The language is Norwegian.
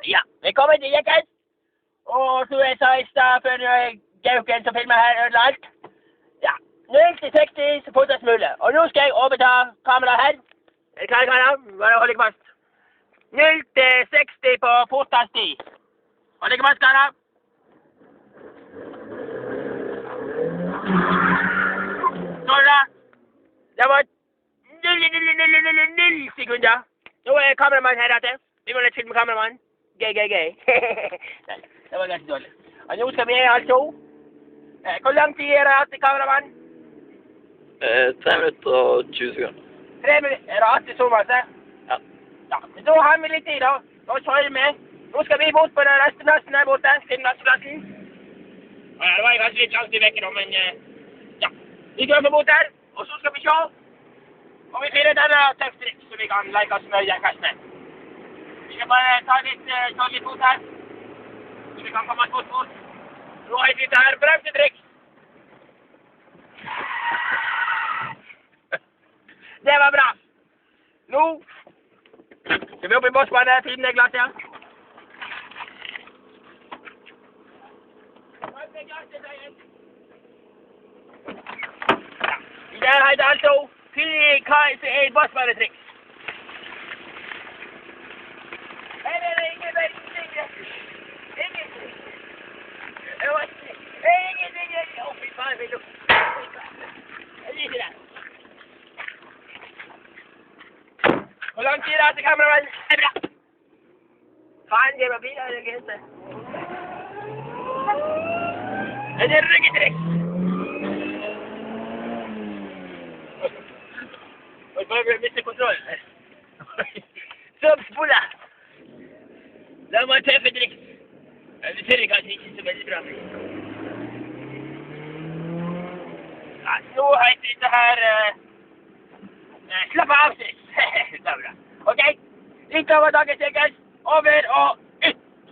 Ja, velkommen til Jekkes. Og som jeg sa i stad før Gauken som filmer her ødela alt. Ja, 0-60 så fort som mulig. Og nå skal jeg overta kameraet her. Er det klare, karer? Bare hold ikke fast. 0-60 på fortast tid. Hold ikke fast, karer. Så da. Det var 0 sekunder. Nå er kameramannen her etter. Vi må litt filme kameramannen. Gøy. Nei, det var ganske dårlig. Og nå skal vi altså. Hvor lang tid er det hatt i kameramann? 3 minutter og 20 sekunder. 3 minutter? Er det hatt i så masse? Ja. Ja, men da har vi litt tid da. Da kjører vi. Nå skal vi bort på den resteplassen her borte. Filmresteplassen. Ja, det var kanskje litt langt i vekken nå, men ja. Vi kjører bort der, og så skal vi se. Og vi finner denne tøfttrikk som vi kan leke oss med Jekkes med. Vi skal bare ta litt fot her. Så vi kan komme oss fort. Nå har vi her bremsetrikk. Det var bra. Nå skal vi opp i bossbanen, tiden er glatt, ja. Det heter altså hva er et bossbanetrikk. Her er det ingenting. Å, fy faen, vil du. Jeg liker det. Hvor lang tid er det til kameramann? Det er bra. Faen, det var fint, det er ikke helt det. Det er ryggetrikk. Og bare miste kontroll. Som spola. Det var tøffe triks. Det ser kanskje ikke så veldig bra. Ja, nå heter dette her slapp av triks. Det er bra. Ok, litt over dagens Jekkes. Over og